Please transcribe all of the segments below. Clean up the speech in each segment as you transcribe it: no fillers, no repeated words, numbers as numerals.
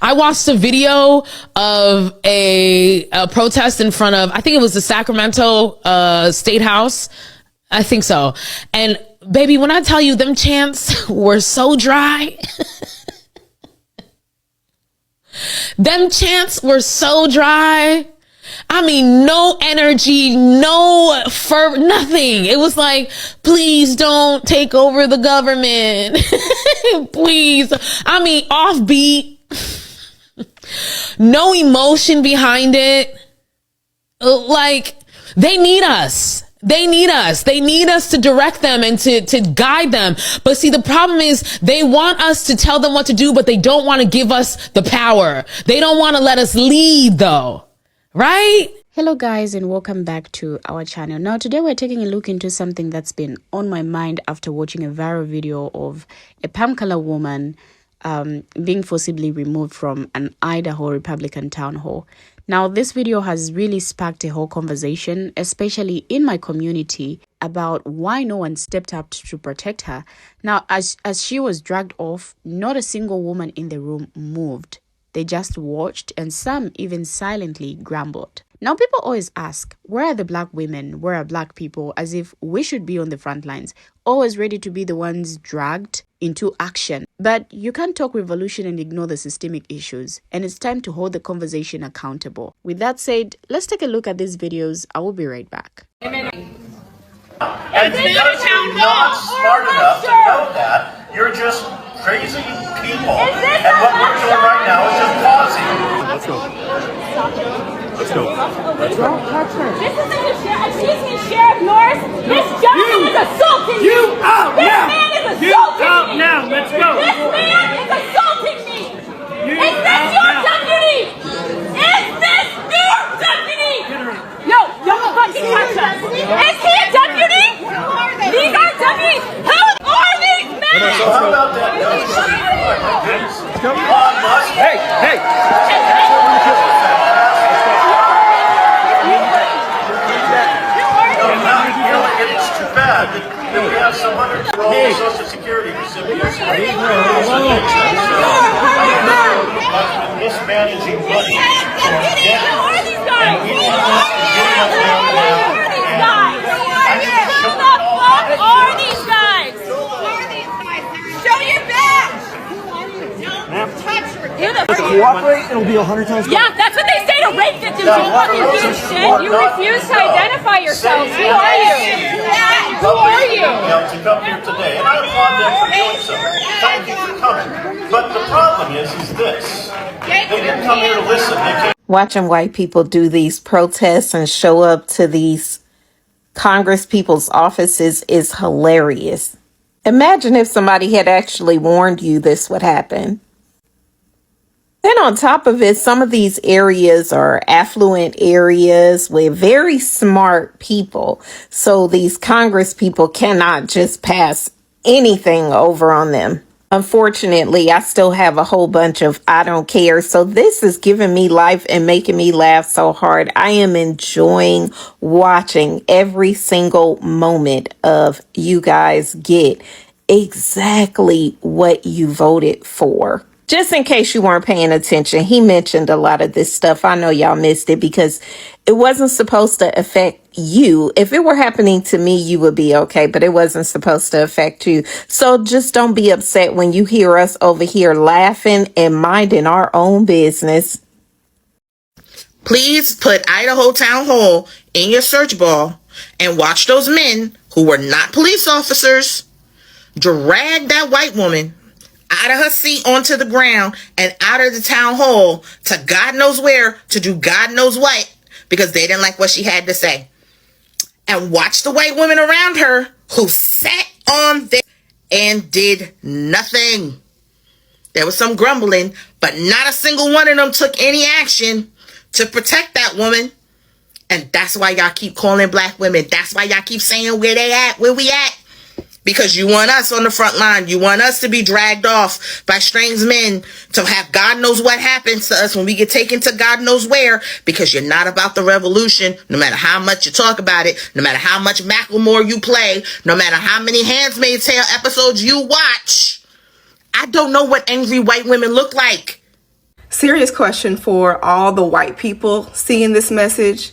I watched a video of a protest in front of, I think it was the Sacramento State House. I think so. And baby, when I tell you them chants were so dry, them chants were so dry. I mean, no energy, no fervor, nothing. It was like, please don't take over the government. Please. I mean, offbeat. No emotion behind it. Like, they need us. They need us. They need us to direct them and to guide them. But see, the problem is they want us to tell them what to do, but they don't want to give us the power. They don't want to let us lead though. Right? Hello guys, and welcome back to our channel. Now today we're taking a look into something that's been on my mind after watching a viral video of a palm color woman being forcibly removed from an Idaho Republican town hall. Now this video has really sparked a whole conversation, especially in my community, about why no one stepped up to protect her. Now as she was dragged off, not a single woman in the room moved. They just watched, and some even silently grumbled. Now, people always ask, where are the black women? Where are black people? As if we should be on the front lines, always ready to be the ones dragged into action. But you can't talk revolution and ignore the systemic issues, and it's time to hold the conversation accountable. With that said, let's take a look at these videos. I will be right back. And because you're not smart enough to know that, you're just crazy people. And what we're doing right now is just pausing. Let's go. Let's go. Let's go. Don't touch her. This isn't the sheriff. Excuse me, Sheriff Norris. This gentleman is assaulting me. You out this now. Man is assaulting you out me. now. Let's go. This man is assaulting me. You is this your now. deputy? Is this your deputy? No, don't fucking touch us. Is he a deputy? These are deputies. Who are these men? So how about that? Hey, hey. It's too bad that we have some under Social Security recipients mismanaging money. Who are these guys? Who are these guys? Show your badge! Don't touch her! Cooperate, it'll be 100 times better. Yeah, that's what they say to rape victims. You fucking piece of shit. You refuse to identify yourselves. Who are you? Who are you? To come here today, and I applaud them for doing so. Thank you for coming. But the problem is this. They didn't come here to listen. They came. Watching white people do these protests and show up to these Congress people's offices is hilarious. Imagine if somebody had actually warned you this would happen. Then on top of it, some of these areas are affluent areas with very smart people. So these Congress people cannot just pass anything over on them. Unfortunately, I still have a whole bunch of I don't care. So this is giving me life and making me laugh so hard. I am enjoying watching every single moment of you guys get exactly what you voted for. Just in case you weren't paying attention, he mentioned a lot of this stuff. I know y'all missed it because it wasn't supposed to affect you. If it were happening to me, you would be okay, but it wasn't supposed to affect you. So just don't be upset when you hear us over here laughing and minding our own business. Please put Idaho Town Hall in your search bar and watch those men who were not police officers drag that white woman out of her seat onto the ground and out of the town hall to God knows where to do God knows what because they didn't like what she had to say. And watch the white women around her who sat on there and did nothing. There was some grumbling, but not a single one of them took any action to protect that woman. And that's why y'all keep calling black women. That's why y'all keep saying where they at, where we at. Because you want us on the front line. You want us to be dragged off by strange men to have God knows what happens to us when we get taken to God knows where. Because you're not about the revolution, no matter how much you talk about it, no matter how much Macklemore you play, no matter how many Handmaid's Tale episodes you watch. I don't know what angry white women look like. Serious question for all the white people seeing this message.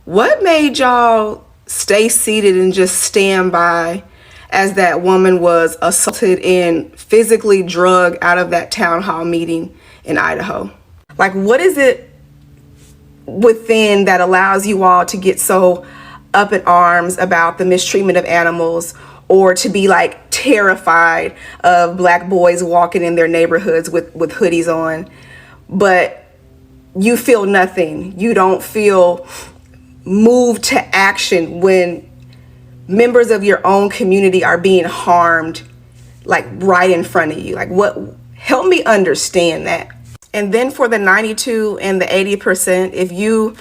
What made y'all stay seated and just stand by as that woman was assaulted and physically drugged out of that town hall meeting in Idaho? Like, what is it within that allows you all to get so up in arms about the mistreatment of animals, or to be like terrified of black boys walking in their neighborhoods with hoodies on, but you feel nothing? You don't feel moved to action when members of your own community are being harmed, like right in front of you? Like, what? Help me understand that. And then for the 92 and the 80%, if you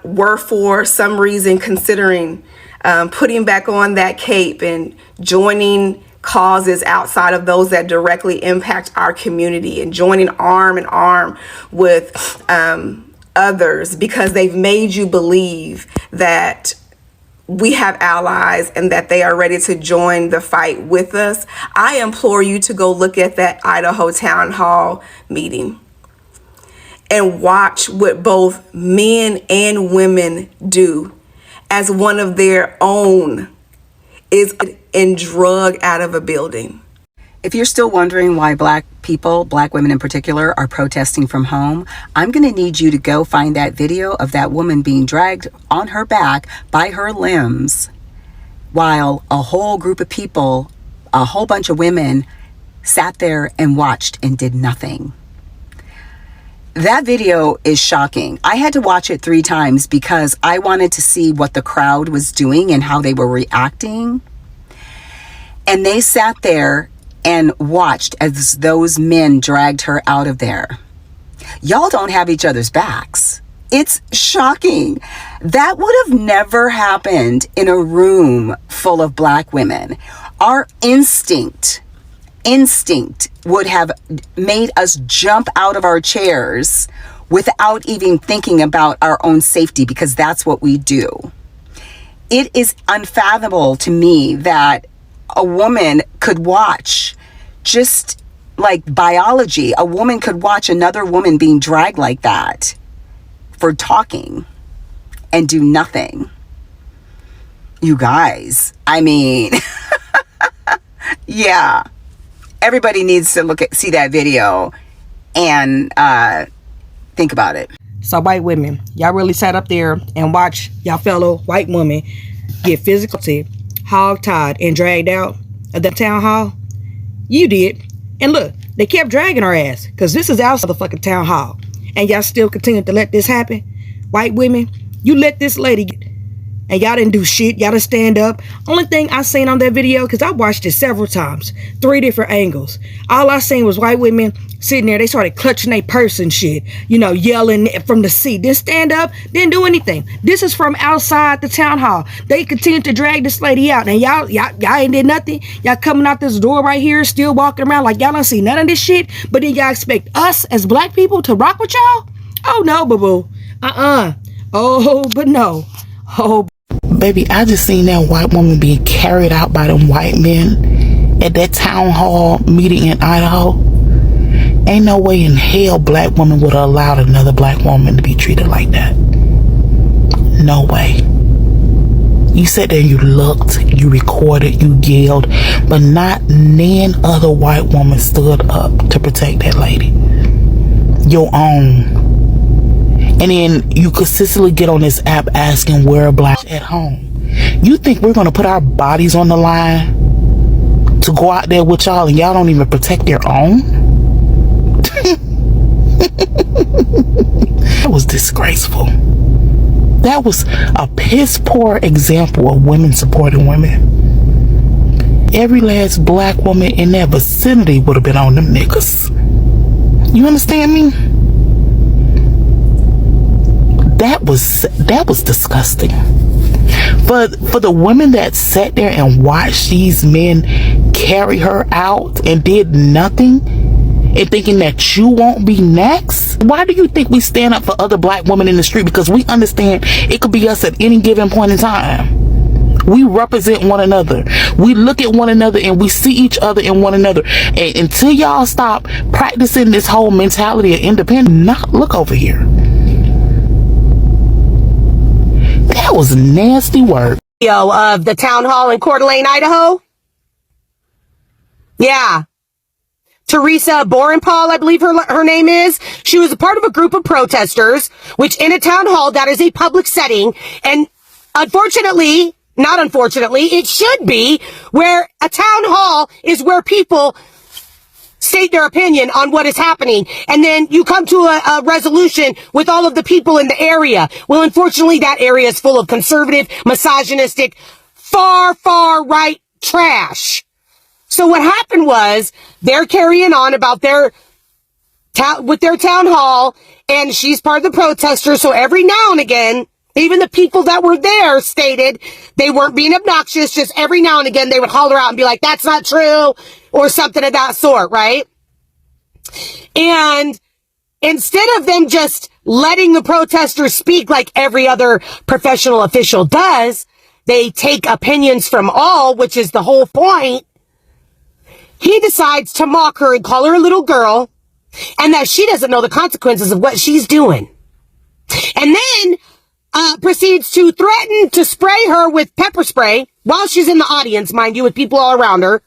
were for some reason considering putting back on that cape and joining causes outside of those that directly impact our community, and joining arm in arm with others because they've made you believe that we have allies and that they are ready to join the fight with us, I implore you to go look at that Idaho town hall meeting and watch what both men and women do as one of their own is and drug out of a building. If you're still wondering why black people, black women in particular, are protesting from home, I'm going to need you to go find that video of that woman being dragged on her back by her limbs while a whole group of people, a whole bunch of women, sat there and watched and did nothing. That video is shocking. I had to watch it 3 times because I wanted to see what the crowd was doing and how they were reacting. And they sat there and watched as those men dragged her out of there. Y'all don't have each other's backs. It's shocking. That would have never happened in a room full of black women. Our instinct would have made us jump out of our chairs without even thinking about our own safety, because that's what we do. It is unfathomable to me that a woman could watch, just like biology, a woman could watch another woman being dragged like that for talking and do nothing. You guys, I mean, yeah. Everybody needs to see that video and think about it. So white women, y'all really sat up there and watched y'all fellow white women get physically hog-tied and dragged out of the town hall? You did. And look, they kept dragging her ass because this is outside the fucking town hall. And y'all still continue to let this happen? White women, you let this lady get, and y'all didn't do shit. Y'all didn't stand up. Only thing I seen on that video, because I watched it several times, 3 different angles. All I seen was white women sitting there. They started clutching their purse and shit, you know, yelling from the seat. Didn't stand up, didn't do anything. This is from outside the town hall. They continued to drag this lady out. And y'all ain't did nothing. Y'all coming out this door right here, still walking around like y'all don't see none of this shit. But then y'all expect us as black people to rock with y'all? Oh no, boo-boo. Oh, but no. Oh, baby, I just seen that white woman being carried out by them white men at that town hall meeting in Idaho. Ain't no way in hell black woman would have allowed another black woman to be treated like that. No way. You sat there and you looked, you recorded, you yelled, but not none other white woman stood up to protect that lady. Your own. And then you consistently get on this app asking where black at home. You think we're going to put our bodies on the line to go out there with y'all and y'all don't even protect your own? That was disgraceful. That was a piss poor example of women supporting women. Every last black woman in that vicinity would have been on them niggas. You understand me? That was disgusting. For the women that sat there and watched these men carry her out and did nothing and thinking that you won't be next, why do you think we stand up for other black women in the street? Because we understand it could be us at any given point in time. We represent one another. We look at one another and we see each other in one another. And until y'all stop practicing this whole mentality of independence, look over here. That was nasty work. Of the town hall in Coeur d'Alene, Idaho. Yeah. Teresa Borenpaul, I believe her name is. She was a part of a group of protesters, which in a town hall, that is a public setting. And unfortunately, not unfortunately, it should be where a town hall is where people state their opinion on what is happening. And then you come to a resolution with all of the people in the area. Well, unfortunately, that area is full of conservative, misogynistic, far right trash. So what happened was they're carrying on about with their town hall, and she's part of the protesters. So every now and again, even the people that were there stated they weren't being obnoxious. Just every now and again, they would holler out and be like, that's not true, or something of that sort, right? And instead of them just letting the protesters speak like every other professional official does, they take opinions from all, which is the whole point. He decides to mock her and call her a little girl, and that she doesn't know the consequences of what she's doing. And then proceeds to threaten to spray her with pepper spray while she's in the audience, mind you, with people all around her.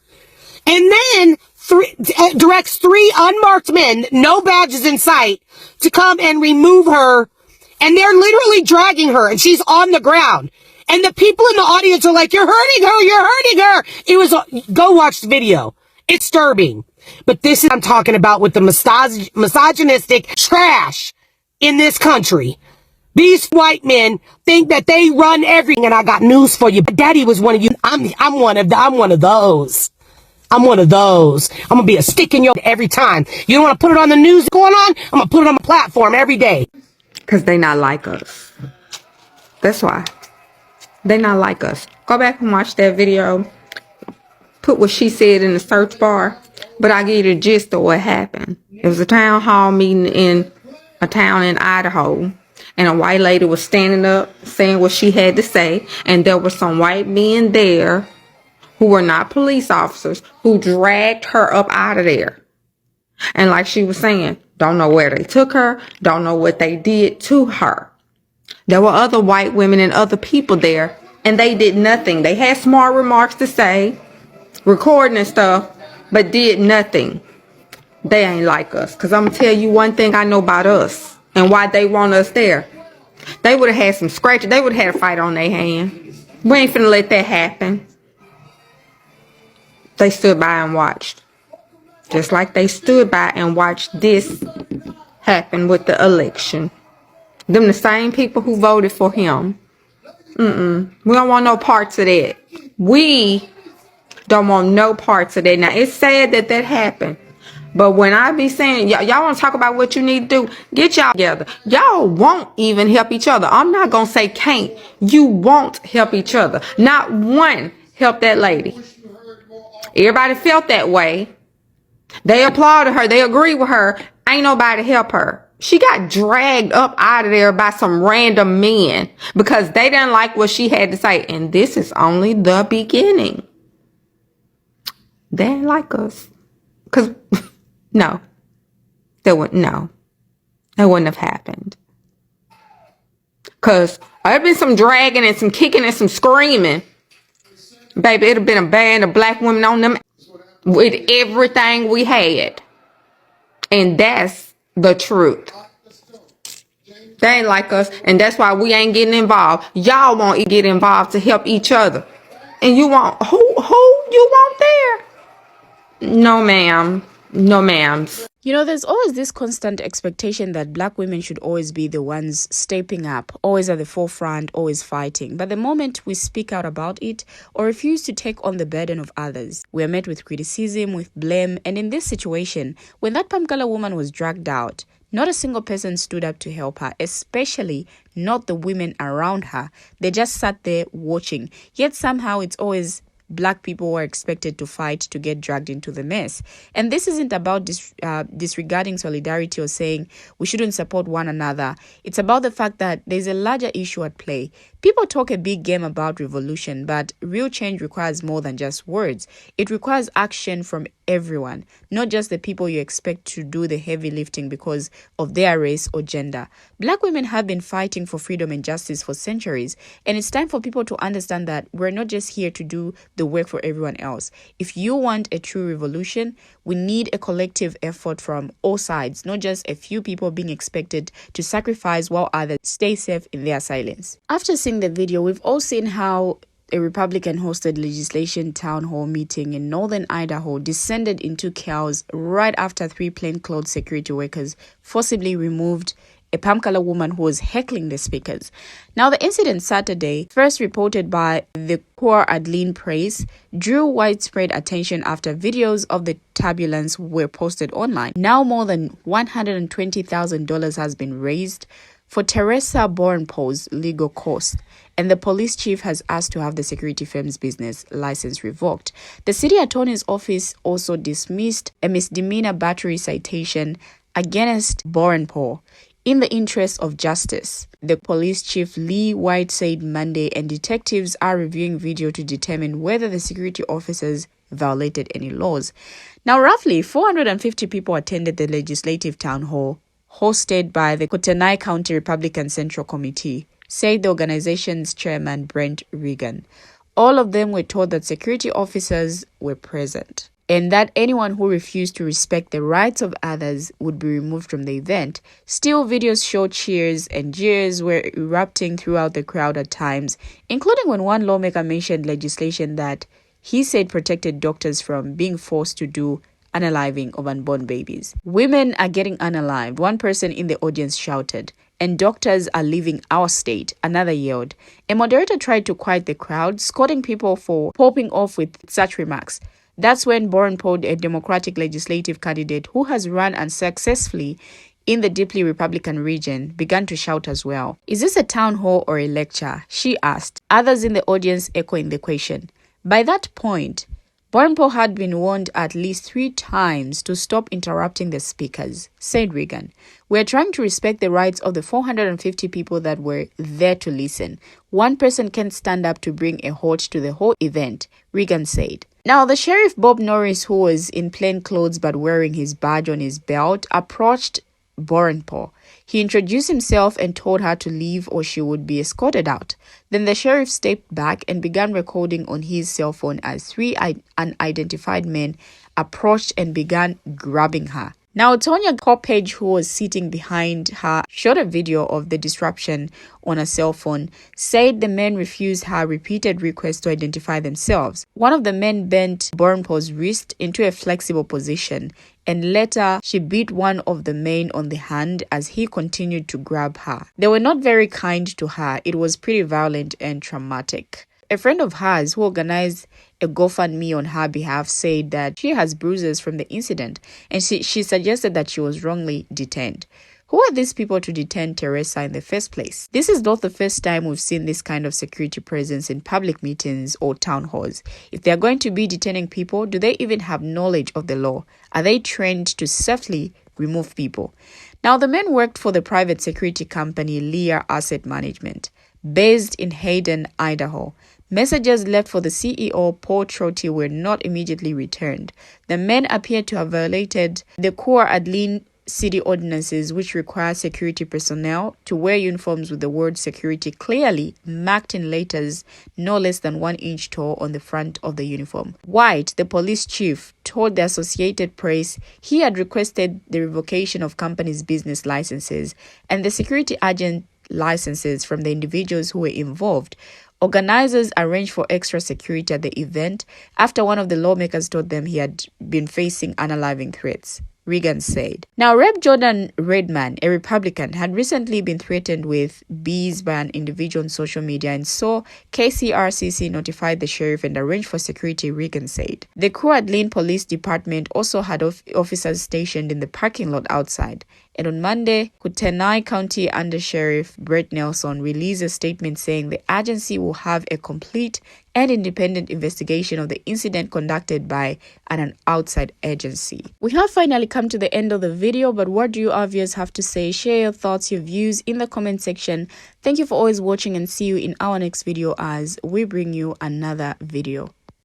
And then directs 3 unmarked men, no badges in sight, to come and remove her. And they're literally dragging her, and she's on the ground. And the people in the audience are like, you're hurting her, you're hurting her. It was, go watch the video. It's disturbing. But this is what I'm talking about with the misogynistic trash in this country. These white men think that they run everything, and I got news for you. Daddy was one of you. I'm one of those. I'm one of those. I'm gonna be a stick in your every time. You don't want to put it on the news going on? I'm gonna put it on the platform every day. Because they not like us. That's why. They not like us. Go back and watch that video. Put what she said in the search bar. But I give you the gist of what happened. It was a town hall meeting in a town in Idaho. And a white lady was standing up saying what she had to say. And there were some white men there who were not police officers who dragged her up out of there. And like she was saying, don't know where they took her, don't know what they did to her. There were other white women and other people there, and they did nothing. They had smart remarks to say, recording and stuff, but did nothing. They ain't like us. Because I'm going to tell you one thing I know about us and why they want us there. They would have had some scratches. They would have had a fight on their hand. We ain't finna let that happen. They stood by and watched. Just like they stood by and watched this happen with the election. Them the same people who voted for him. We don't want no parts of that. We don't want no parts of that. Now, it's sad that that happened. But when I be saying, y'all want to talk about what you need to do, get y'all together. Y'all won't even help each other. I'm not going to say can't. You won't help each other. Not one helped that lady. Everybody felt that way. They applauded her. They agreed with her. Ain't nobody help her. She got dragged up out of there by some random men because they didn't like what she had to say. And this is only the beginning. They ain't like us. Because, no. That wouldn't have happened. Because there'd been some dragging and some kicking and some screaming. Baby, it'd have been a band of black women on them with everything we had. And that's the truth. They ain't like us, and that's why we ain't getting involved. Y'all won't get involved to help each other. And you want, who you want there? No, ma'am. No, ma'ams. You know, there's always this constant expectation that black women should always be the ones stepping up, always at the forefront, always fighting. But the moment we speak out about it or refuse to take on the burden of others, we are met with criticism, with blame. And in this situation, when that Pamkala woman was dragged out, not a single person stood up to help her, especially not the women around her. They just sat there watching. Yet somehow it's always black people were expected to fight to get dragged into the mess. And this isn't about disregarding solidarity or saying we shouldn't support one another. It's about the fact that there's a larger issue at play. People talk a big game about revolution, but real change requires more than just words. It requires action from everyone, not just the people you expect to do the heavy lifting because of their race or gender. Black women have been fighting for freedom and justice for centuries, and it's time for people to understand that we're not just here to do the work for everyone else. If you want a true revolution, we need a collective effort from all sides, not just a few people being expected to sacrifice while others stay safe in their silence. After seeing the video, we've all seen how a Republican-hosted legislation town hall meeting in northern Idaho descended into chaos right after 3 plainclothes security workers forcibly removed a palm color woman who was heckling the speakers. Now, the incident Saturday, first reported by the Coeur d'Alene Press, drew widespread attention after videos of the turbulence were posted online. Now, more than $120,000 has been raised for Teresa Borenpo's legal costs, and the police chief has asked to have the security firm's business license revoked. The city attorney's office also dismissed a misdemeanor battery citation against Borenpo in the interest of justice. The police chief Lee White said Monday, and detectives are reviewing video to determine whether the security officers violated any laws. Now, roughly 450 people attended the legislative town hall hosted by the Kootenai County Republican Central Committee, said the organization's chairman Brent Regan. All of them were told that security officers were present and that anyone who refused to respect the rights of others would be removed from the event. Still, videos show cheers and jeers were erupting throughout the crowd at times, including when one lawmaker mentioned legislation that he said protected doctors from being forced to do unaliving of unborn babies. Women are getting unalived, one person in the audience shouted, and doctors are leaving our state, another yelled. A moderator tried to quiet the crowd, scolding people for popping off with such remarks. That's when Borenpo, a Democratic legislative candidate who has run unsuccessfully in the deeply Republican region, began to shout as well. Is this a town hall or a lecture? She asked, others in the audience echoing the question. By that point, Borenpo had been warned at least 3 times to stop interrupting the speakers, said Regan. We're trying to respect the rights of the 450 people that were there to listen. One person can't stand up to bring a halt to the whole event, Regan said. Now, the sheriff Bob Norris, who was in plain clothes but wearing his badge on his belt, approached Borenpo. He introduced himself and told her to leave or she would be escorted out. Then the sheriff stepped back and began recording on his cell phone as 3 unidentified men approached and began grabbing her. Now, Tonya Coppage, who was sitting behind her, shot a video of the disruption on her cell phone, said the men refused her repeated requests to identify themselves. One of the men bent Borenpo's wrist into a flexible position, and later she beat one of the men on the hand as he continued to grab her. They were not very kind to her. It was pretty violent and traumatic. A friend of hers who organized a GoFundMe on her behalf said that she has bruises from the incident, and she suggested that she was wrongly detained. Who are these people to detain Teresa in the first place? This is not the first time we've seen this kind of security presence in public meetings or town halls. If they are going to be detaining people, do they even have knowledge of the law? Are they trained to safely remove people? Now, the men worked for the private security company Lear Asset Management, based in Hayden, Idaho. Messages left for the CEO, Paul Trotty, were not immediately returned. The men appeared to have violated the Coeur d'Alene city ordinances, which require security personnel to wear uniforms with the word security clearly marked in letters no less than 1 inch tall on the front of the uniform. White, the police chief, told the Associated Press he had requested the revocation of companies' business licenses and the security agent licenses from the individuals who were involved. Organizers arranged for extra security at the event after one of the lawmakers told them he had been facing unaliving threats, Regan said. Now, Rep. Jordan Redman, a Republican, had recently been threatened with bees by an individual on social media, and so KCRCC notified the sheriff and arranged for security, Regan said. The Coeur d'Alene Police Department also had officers stationed in the parking lot outside. And on Monday, Kootenai County Under Sheriff Brett Nelson released a statement saying the agency will have a complete and independent investigation of the incident conducted by an outside agency. We have finally come to the end of the video, but what do you our viewers have to say? Share your thoughts, your views in the comment section. Thank you for always watching, and see you in our next video as we bring you another video.